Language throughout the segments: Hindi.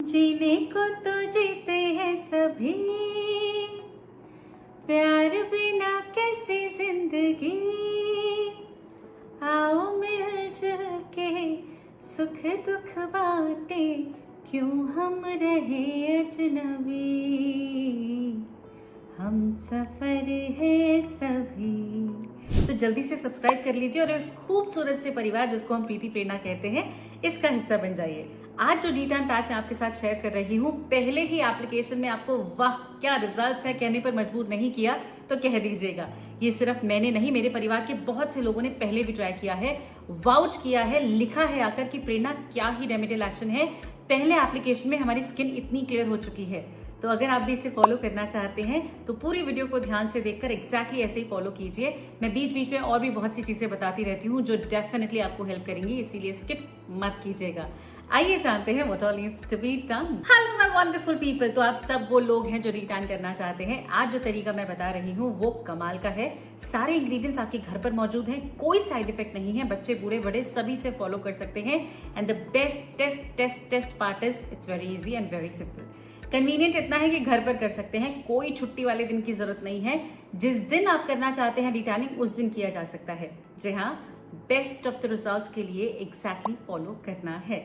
जीने को तो जीते हैं सभी, प्यार बिना कैसी जिंदगी। आओ मिलजुल के सुख दुख बांटे, क्यों हम रहे अजनबी। हम सफर है सभी। तो जल्दी से सब्सक्राइब कर लीजिए और इस खूबसूरत से परिवार जिसको हम प्रीति प्रेरणा कहते हैं, इसका हिस्सा बन जाइए। आज जो डी10 पैक मैं आपके साथ शेयर कर रही हूँ, पहले ही एप्लीकेशन ने आपको वाह क्या रिजल्ट्स है कहने पर मजबूर नहीं किया तो कह दीजिएगा। ये सिर्फ मैंने नहीं, मेरे परिवार के बहुत से लोगों ने पहले भी ट्राई किया है, वाउच किया है, लिखा है आकर कि प्रेरणा क्या ही रेमेडियल एक्शन है, पहले एप्लीकेशन में हमारी स्किन इतनी क्लियर हो चुकी है। तो अगर आप भी इसे फॉलो करना चाहते हैं तो पूरी वीडियो को ध्यान से देखकर एग्जैक्टली ऐसे ही फॉलो कीजिए। मैं बीच बीच में और भी बहुत सी चीजें बताती रहती हूँ जो डेफिनेटली आपको हेल्प करेंगी, इसीलिए स्किप मत कीजिएगा। आइए जानते हैं what all needs to be done. Hello my wonderful people, तो आप सब वो लोग हैं जो रीटर्न करना चाहते हैं। आज जो तरीका मैं बता रही हूँ वो कमाल का है। सारे इंग्रेडिएंट्स आपके घर पर मौजूद हैं, कोई साइड इफेक्ट नहीं है, बच्चे बूढ़े बड़े सभी से फॉलो कर सकते हैं। And the best test part is it's very easy and very simple. Convenient इतना है कि घर पर कर सकते हैं, कोई छुट्टी वाले दिन की जरूरत नहीं है। जिस दिन आप करना चाहते हैं डिटैनिंग उस दिन किया जा सकता है। जी हाँ, बेस्ट ऑफ द रिजल्ट्स के लिए एग्जैक्टली फॉलो करना है।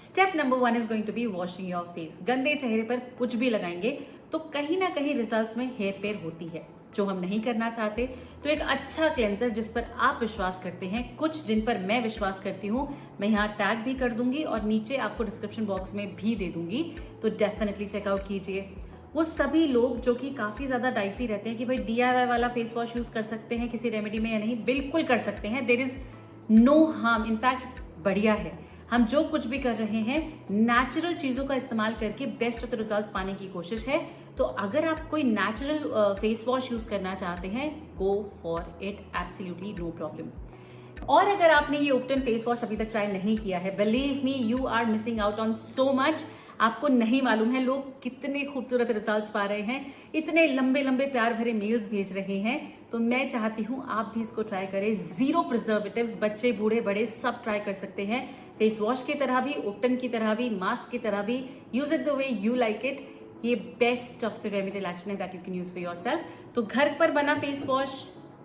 Step number 1 is going to be washing your face. गंदे चेहरे पर कुछ भी लगाएंगे तो कहीं ना कहीं रिजल्ट्स में हेर फेर होती है, जो हम नहीं करना चाहते। तो एक अच्छा क्लेंजर जिस पर आप विश्वास करते हैं, कुछ जिन पर मैं विश्वास करती हूँ, मैं यहाँ टैग भी कर दूंगी और नीचे आपको डिस्क्रिप्शन बॉक्स में भी दे दूंगी, तो डेफिनेटली चेकआउट कीजिए। वो सभी लोग जो कि काफी ज्यादा डाइसी रहते हैं कि भाई DIY वाला फेस वॉश यूज कर सकते हैं किसी रेमेडी में या नहीं, बिल्कुल कर सकते हैं। There is no harm, in fact बढ़िया है। हम जो कुछ भी कर रहे हैं नेचुरल चीजों का इस्तेमाल करके बेस्ट ऑफ द रिजल्ट्स पाने की कोशिश है। तो अगर आप कोई नेचुरल फेस वॉश यूज करना चाहते हैं, go for it, absolutely no problem. और अगर आपने ये उपटन फेस वॉश अभी तक ट्राई नहीं किया है, believe me you are missing out on so much. आपको नहीं मालूम है लोग कितने खूबसूरत रिजल्ट्स पा रहे हैं, इतने लंबे लंबे प्यार भरे मेल्स भेज रहे हैं। तो मैं चाहती हूँ आप भी इसको ट्राई करें। 0 प्रिजर्वेटिव्स, बच्चे बूढ़े बड़े सब ट्राई कर सकते हैं। फेस वॉश की तरह भी, उपटन की तरह भी, मास्क की तरह भी, use it the way you like it. ये best of the remedial action है that you can use for yourself. तो घर पर बना फेस वॉश,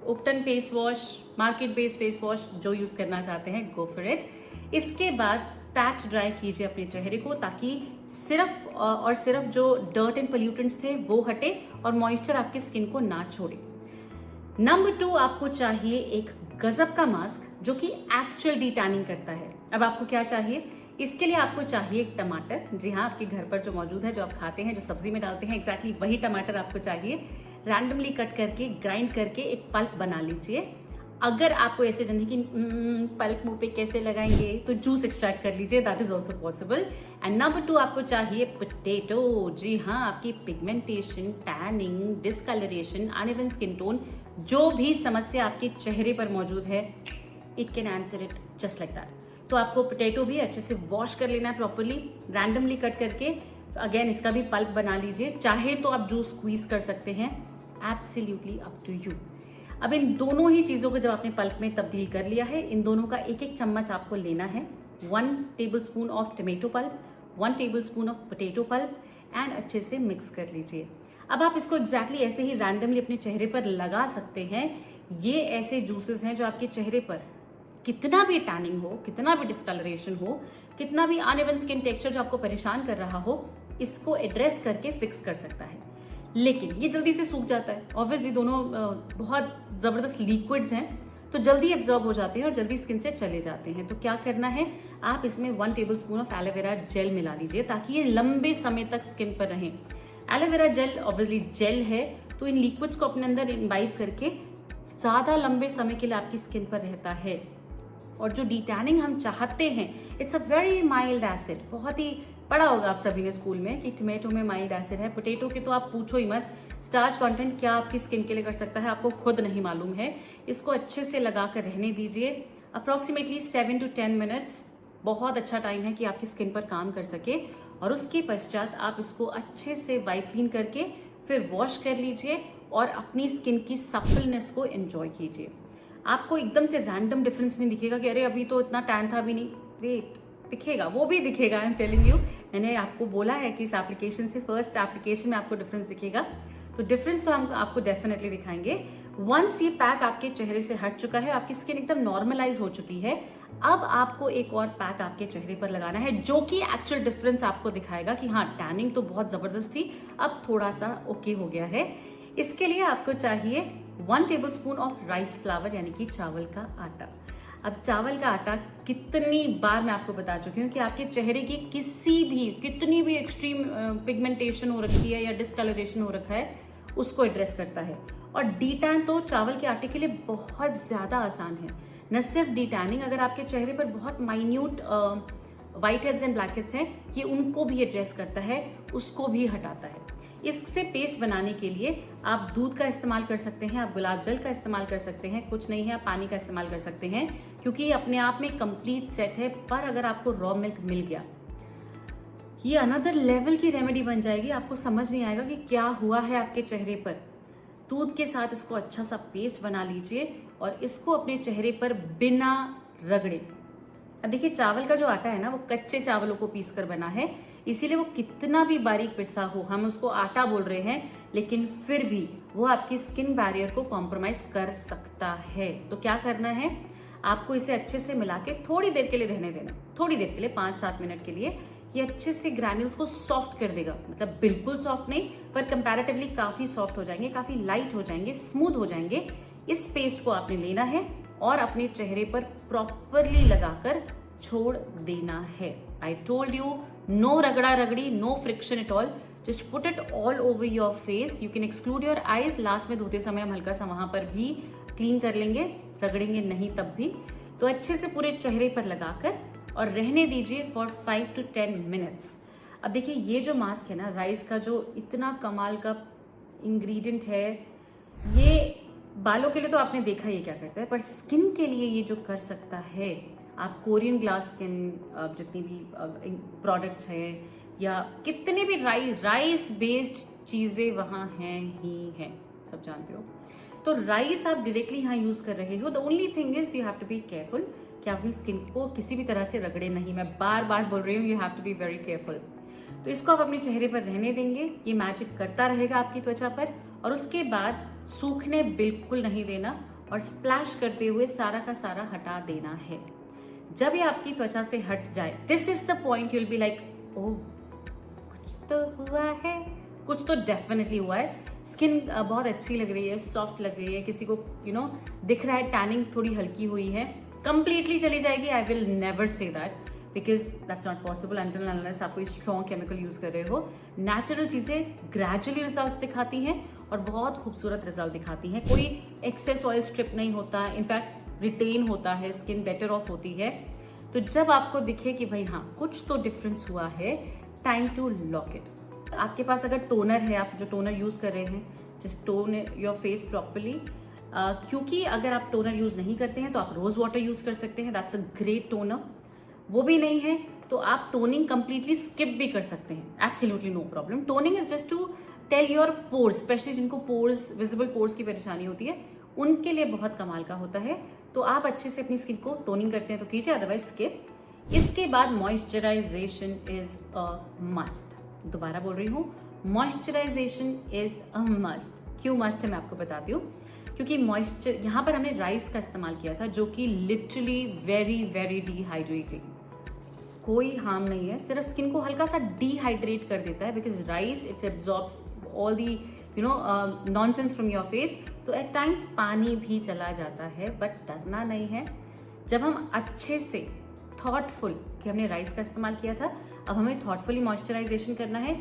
उपटन face wash, market based face wash, जो यूज करना चाहते हैं गो फॉर इट। इसके बाद पैट ड्राई कीजिए अपने चेहरे को, ताकि सिर्फ और सिर्फ जो डर्ट एंड पोल्यूटेंट्स थे वो हटे और मॉइस्चर आपकी स्किन को ना छोड़े। नंबर 2, आपको चाहिए एक गजब का मास्क जो कि एक्चुअल डिटैनिंग करता है। अब आपको क्या चाहिए? इसके लिए आपको चाहिए एक टमाटर। जी हाँ, आपके घर पर जो मौजूद है, जो आप खाते हैं, जो सब्जी में डालते हैं, एग्जैक्टली वही टमाटर आपको चाहिए। रैंडमली कट करके, ग्राइंड करके एक पल्प बना लीजिए। अगर आपको ऐसे जानने की पल्प मुंह पे कैसे लगाएंगे, तो जूस एक्सट्रैक्ट कर लीजिए, that is also possible. And number 2, आपको चाहिए पोटैटो। जी हाँ, आपकी pigmentation, tanning, discolouration, uneven skin tone, जो भी समस्या आपके चेहरे पर मौजूद है, it can answer it just like that. तो आपको पोटैटो भी अच्छे से वॉश कर लेना है प्रॉपरली, रैंडमली कट करके। अगेन इसका भी पल्प बना लीजिए, चाहे तो आप जूस स्क्वीज कर सकते हैं, एब्सोल्युटली अप टू यू। अब इन दोनों ही चीज़ों को जब आपने पल्प में तब्दील कर लिया है, इन दोनों का एक एक चम्मच आपको लेना है। 1 tablespoon of tomato pulp, 1 tablespoon of potato pulp, and अच्छे से मिक्स कर लीजिए। अब आप इसको एग्जैक्टली ऐसे ही रैंडमली अपने चेहरे पर लगा सकते हैं। ये ऐसे जूसेस हैं जो आपके चेहरे पर कितना भी टैनिंग हो, कितना भी डिस्कलरेशन हो, कितना भी अनइवन स्किन टेक्सचर जो आपको परेशान कर रहा हो, इसको एड्रेस करके फिक्स कर सकता है। लेकिन ये जल्दी से सूख जाता है। ऑब्वियसली दोनों बहुत ज़बरदस्त लिक्विड्स हैं, तो जल्दी एब्जॉर्ब हो जाते हैं और जल्दी स्किन से चले जाते हैं। तो क्या करना है, आप इसमें 1 टेबलस्पून ऑफ एलोवेरा जेल मिला लीजिए, ताकि ये लंबे समय तक स्किन पर रहें। एलोवेरा जेल ऑब्वियसली जेल है, तो इन लिक्विड्स को अपने अंदर इम्बाइब करके ज़्यादा लंबे समय के लिए आपकी स्किन पर रहता है। और जो डिटैनिंग हम चाहते हैं, it's a very mild acid. बहुत ही पढ़ा होगा आप सभी ने स्कूल में कि टोमेटो में माइल्ड एसिड है, पोटैटो के तो आप पूछो ही मत। स्टार्च कंटेंट क्या आपकी स्किन के लिए कर सकता है, आपको खुद नहीं मालूम है। इसको अच्छे से लगा कर रहने दीजिए, अप्रॉक्सीमेटली 7 to 10 मिनट्स। बहुत अच्छा टाइम है कि आपकी स्किन पर काम कर सके। और उसके पश्चात आप इसको अच्छे से वाइप क्लीन करके फिर वॉश कर लीजिए और अपनी स्किन की सप्पलनेस को एंजॉय कीजिए। आपको एकदम से रैंडम डिफरेंस नहीं दिखेगा कि अरे अभी तो इतना टैन था भी नहीं, वेट, दिखेगा, वो भी दिखेगा, आई एम टेलिंग यू। मैंने आपको बोला है कि इस एप्लीकेशन से फर्स्ट एप्लीकेशन में आपको डिफरेंस दिखेगा, तो डिफरेंस तो हम आपको डेफिनेटली दिखाएंगे। वंस ये पैक आपके चेहरे से हट चुका है, आपकी स्किन एकदम नॉर्मलाइज हो चुकी है, अब आपको एक और पैक आपके चेहरे पर लगाना है जो कि एक्चुअल डिफरेंस आपको दिखाएगा कि हाँ, टैनिंग तो बहुत जबरदस्त थी, अब थोड़ा सा ओके हो गया है। इसके लिए आपको चाहिए 1 टेबलस्पून ऑफ राइस फ्लावर यानी कि चावल का आटा। अब चावल का आटा कितनी बार मैं आपको बता चुकी हूँ कि आपके चेहरे की कितनी भी एक्सट्रीम पिगमेंटेशन हो रखी है या डिस्कलरेशन हो रखा है, उसको एड्रेस करता है। और डी टैन तो चावल के आटे के लिए बहुत ज़्यादा आसान है। न सिर्फ डी टैनिंग, अगर आपके चेहरे पर बहुत minute white heads and black heads हैं, ये उनको भी एड्रेस करता है, उसको भी हटाता है। इससे पेस्ट बनाने के लिए आप दूध का इस्तेमाल कर सकते हैं, आप गुलाब जल का इस्तेमाल कर सकते हैं, कुछ नहीं है आप पानी का इस्तेमाल कर सकते हैं, क्योंकि ये अपने आप में कंप्लीट सेट है। पर अगर आपको रॉ मिल्क मिल गया, ये अनदर लेवल की रेमेडी बन जाएगी। आपको समझ नहीं आएगा कि क्या हुआ है आपके चेहरे पर। दूध के साथ इसको अच्छा सा पेस्ट बना लीजिए और इसको अपने चेहरे पर बिना रगड़े। अब देखिए, चावल का जो आटा है ना, वो कच्चे चावलों को पीस कर बना है, इसीलिए वो कितना भी बारीक पिसा हो, हम उसको आटा बोल रहे हैं, लेकिन फिर भी वो आपकी स्किन बैरियर को कॉम्प्रोमाइज कर सकता है। तो क्या करना है, आपको इसे अच्छे से मिला के थोड़ी देर के लिए रहने देना, थोड़ी देर के लिए 5-7 मिनट के लिए। ये अच्छे से ग्रैन्यूल्स को सॉफ्ट कर देगा, मतलब बिल्कुल सॉफ्ट नहीं, पर कंपैरेटिवली काफी सॉफ्ट हो जाएंगे, काफी लाइट हो जाएंगे, स्मूथ हो जाएंगे। इस पेस्ट को आपने लेना है और अपने चेहरे पर प्रॉपरली लगाकर छोड़ देना है। आई टोल्ड यू, नो रगड़ा रगड़ी, no friction at all, just put it all over your face. You can exclude your eyes, last में धोते समय हम हल्का सा वहां पर भी क्लीन कर लेंगे, रगड़ेंगे नहीं तब भी। तो अच्छे से पूरे चेहरे पर लगाकर और रहने दीजिए फॉर 5 to 10 मिनट्स। अब देखिए, ये जो मास्क है ना, राइस का जो इतना कमाल का इंग्रेडिएंट है, ये बालों के लिए तो आपने देखा ये क्या करता है, पर स्किन के लिए ये जो कर सकता है, आप कोरियन ग्लास स्किन जितनी भी प्रोडक्ट्स हैं या कितने भी राइस बेस्ड चीज़ें वहाँ हैं ही हैं, सब जानते हो। तो राइस आप डायरेक्टली यहाँ यूज़ कर रहे हो। The only thing is you have to be careful कि अपनी स्किन को किसी भी तरह से रगड़े नहीं। मैं बार बार बोल रही हूँ, you have to be very careful. तो इसको आप अपने चेहरे पर रहने देंगे, ये मैजिक करता रहेगा आपकी त्वचा पर, और उसके बाद सूखने बिल्कुल नहीं देना और स्प्लैश करते हुए सारा का सारा हटा देना है। जब ये आपकी त्वचा से हट जाए, this is the point you will be like, oh कुछ तो हुआ है, कुछ तो डेफिनेटली हुआ है। स्किन बहुत अच्छी लग रही है, सॉफ्ट लग रही है, किसी को दिख रहा है टैनिंग थोड़ी हल्की हुई है। कंप्लीटली चली जाएगी, I will never say that, because that's not possible until unless आप कोई स्ट्रॉन्ग केमिकल यूज कर रहे हो। नेचुरल चीजें ग्रेजुअली रिजल्ट्स दिखाती हैं और बहुत खूबसूरत रिजल्ट दिखाती हैं। कोई एक्सेस ऑयल स्ट्रिप नहीं होता, इनफैक्ट रिटेन होता है, स्किन बेटर ऑफ होती है। तो जब आपको दिखे कि भाई हाँ, कुछ तो डिफरेंस हुआ है, टाइम टू लॉक इट। आपके पास अगर टोनर है, आप जो टोनर यूज कर रहे हैं, just tone your face properly. क्योंकि अगर आप टोनर यूज नहीं करते हैं तो आप रोज वाटर यूज कर सकते हैं, दैट्स अ ग्रेट टोनर। वो भी नहीं है तो आप टोनिंग कंप्लीटली स्किप भी कर सकते हैं, absolutely no problem. Toning is just to tell your pores, especially जिनको पोर्स, विजिबल पोर्स की परेशानी होती है, उनके लिए बहुत कमाल का होता है। तो आप अच्छे से अपनी स्किन को टोनिंग करते हैं तो कीजिए, अदरवाइज स्किप। इसके बाद मॉइस्चराइजेशन इज अ मस्ट। दोबारा बोल रही हूँ, मॉइस्चराइजेशन इज अ मस्ट। क्यों मस्ट है मैं आपको बताती हूँ। क्योंकि मॉइस्चर, यहाँ पर हमने राइस का इस्तेमाल किया था, जो कि लिटरली वेरी वेरी डिहाइड्रेटिंग, कोई हार्म नहीं है, सिर्फ स्किन को हल्का सा डिहाइड्रेट कर देता है, because rice it absorbs all the nonsense from your face. तो एट टाइम्स पानी भी चला जाता है, बट डरना नहीं है। जब हम अच्छे से थॉटफुल, कि हमने राइस का इस्तेमाल किया था, अब हमें थॉटफुली मॉइस्चराइजेशन करना है।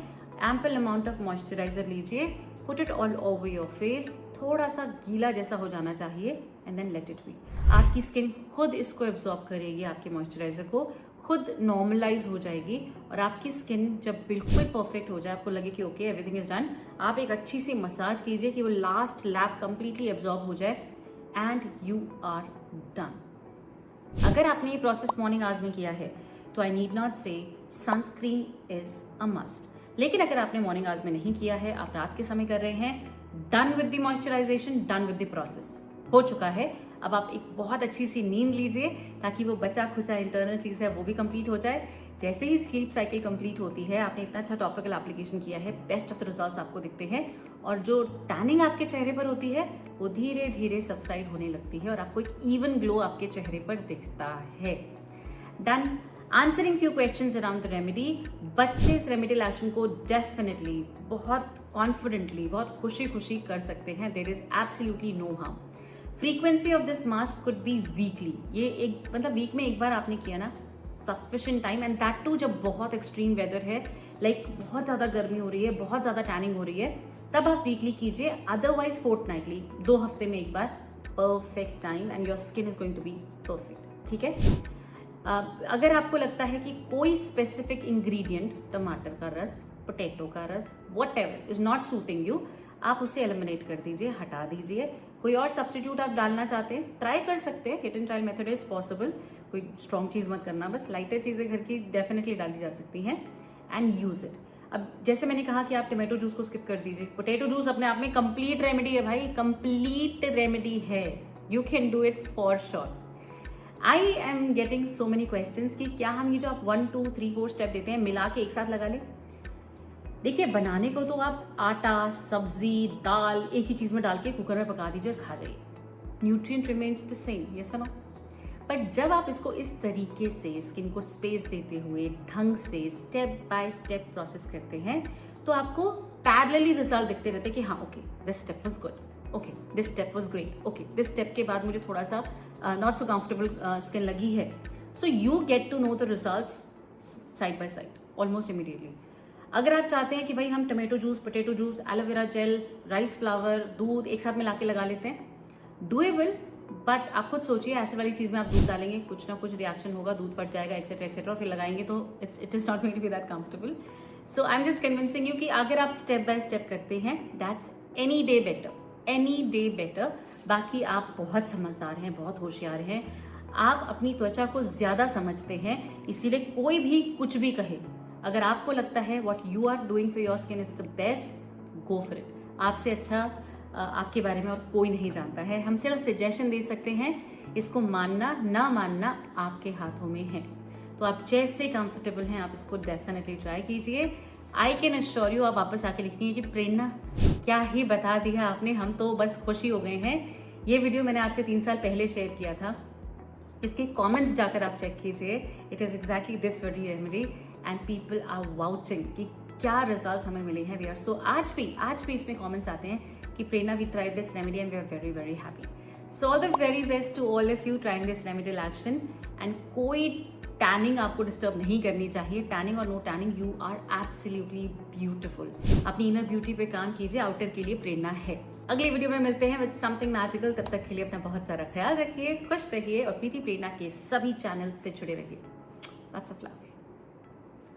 एम्पल अमाउंट ऑफ मॉइस्चराइजर लीजिए, put it all over your face, थोड़ा सा गीला जैसा हो जाना चाहिए, and then let it be. आपकी स्किन खुद इसको एब्जॉर्ब करेगी, आपके मॉइस्चराइजर को खुद नॉर्मलाइज हो जाएगी, और आपकी स्किन जब बिल्कुल परफेक्ट हो जाए, आपको लगे कि ओके एवरीथिंग इज डन, आप एक अच्छी सी मसाज कीजिए कि वो लास्ट लैप कंप्लीटली एब्जॉर्ब हो जाए, एंड यू आर डन। अगर आपने ये प्रोसेस मॉर्निंग आवर्स में किया है तो आई नीड नॉट से सनस्क्रीन इज अ मस्ट। लेकिन अगर आपने मॉर्निंग आवर्स में नहीं किया है, आप रात के समय कर रहे हैं, done with the moisturisation, done with the process, हो चुका है। अब आप एक बहुत अच्छी सी नींद लीजिए ताकि वो बचा खुचा इंटरनल चीज़ है वो भी कंप्लीट हो जाए। जैसे ही स्लीप साइकिल कंप्लीट होती है, आपने इतना अच्छा टॉपिकल एप्लीकेशन किया है, बेस्ट ऑफ द रिजल्ट्स आपको दिखते हैं और जो टैनिंग आपके चेहरे पर होती है वो धीरे धीरे सबसाइड होने लगती है और आपको एक इवन ग्लो आपके चेहरे पर दिखता है। Done answering few questions around the remedy. बच्चे इस रेमेडियल एक्शन को डेफिनेटली बहुत कॉन्फिडेंटली बहुत खुशी खुशी कर सकते हैं। There is absolutely no harm. Frequency of this mask could be weekly, ये एक मतलब वीक में एक बार आपने किया ना, sufficient time, and that too जब बहुत एक्सट्रीम वेदर है, लाइक बहुत ज़्यादा गर्मी हो रही है, बहुत ज़्यादा टैनिंग हो रही है, तब आप वीकली कीजिए। अदरवाइज फोर्टनाइटली, 2 हफ्ते में एक बार, perfect time and your skin is going to be perfect. ठीक है। अगर आपको लगता है कि कोई स्पेसिफिक इंग्रेडिएंट, टमाटर का रस, पोटैटो का रस, whatever is not shooting you, आप उसे एलिमिनेट कर दीजिए, हटा दीजिए। कोई और सब्स्टिट्यूट आप डालना चाहते हैं, ट्राई कर सकते हैं। Hit and trial method is possible. कोई स्ट्रॉन्ग चीज़ मत करना, बस लाइटर चीज़ें घर की डेफिनेटली डाली जा सकती हैं एंड यूज इट। अब जैसे मैंने कहा कि आप टमाटो जूस को स्किप कर दीजिए, पोटैटो जूस अपने आप में कंप्लीट रेमेडी है भाई, कंप्लीट रेमेडी है। You can do it for sure. I am getting so many questions कि क्या हम ये जो आप 1 2 3 4 स्टेप देते हैं मिला के एक साथ लगा लें। देखिए, बनाने को तो आप आटा, सब्जी, दाल एक ही चीज़ में डाल के कुकर में पका दीजिए और खा जाइए, nutrient remains the same, yes और नो। बट जब आप इसको इस तरीके से स्किन को स्पेस देते हुए ढंग से स्टेप बाय स्टेप प्रोसेस करते हैं तो आपको पैरेलली रिजल्ट दिखते रहते हैं कि हाँ okay this step was good, okay this step was great, okay this step के बाद मुझे थोड़ा सा नॉट सो कंफर्टेबल स्किन लगी है। So you get to know the results side by side almost immediately. अगर आप चाहते हैं कि भाई हम tomato juice, potato juice, aloe vera gel, rice flour, दूध एक साथ मिला के लगा लेते हैं, डूएबल। बट आप खुद सोचिए, ऐसे वाली चीज़ में आप दूध डालेंगे, कुछ ना कुछ रिएक्शन होगा, दूध फट जाएगा, एक्सेट्रा एक्सेट्रा, फिर लगाएंगे तो it is not going to be that comfortable. So I am just convincing you कि अगर आप स्टेप बाय स्टेप करते हैं, that's any day better, any day better. बाकी आप बहुत समझदार हैं, बहुत होशियार हैं, आप अपनी त्वचा को ज़्यादा समझते हैं, इसीलिए कोई भी कुछ भी कहे, अगर आपको लगता है what you are doing for your skin is the best, go for it. आपसे अच्छा आपके बारे में और कोई नहीं जानता है। हम सिर्फ सजेशन दे सकते हैं, इसको मानना ना मानना आपके हाथों में है। तो आप जैसे कंफर्टेबल हैं आप इसको डेफिनेटली ट्राई कीजिए। आई कैन अश्योर यू, आप वापस आके लिखेंगे कि प्रेरणा क्या ही बता दिया आपने, हम तो बस खुशी हो गए हैं। ये वीडियो मैंने आज से 3 साल पहले शेयर किया था, इसके कमेंट्स जाकर आप चेक कीजिए। It is exactly this very remedy and people are vouching कि क्या रिजल्ट्स हमें मिले हैं। वी आर सो आज भी इसमें कमेंट्स आते हैं कि Prerna we tried this remedy and we are very very happy. So all the very best to all of you trying this remedial action. And कोई टैनिंग आपको डिस्टर्ब नहीं करनी चाहिए। टैनिंग और no tanning, you are absolutely beautiful. अपनी इनर ब्यूटी पे काम कीजिए, आउटर के लिए प्रेरणा है। अगले वीडियो में मिलते हैं विद समथिंग मैजिकल। तब तक के लिए अपना बहुत सारा ख्याल रखिए, खुश रहिए और प्रीति प्रेरणा के सभी चैनल से जुड़े रहिए। Lots of love.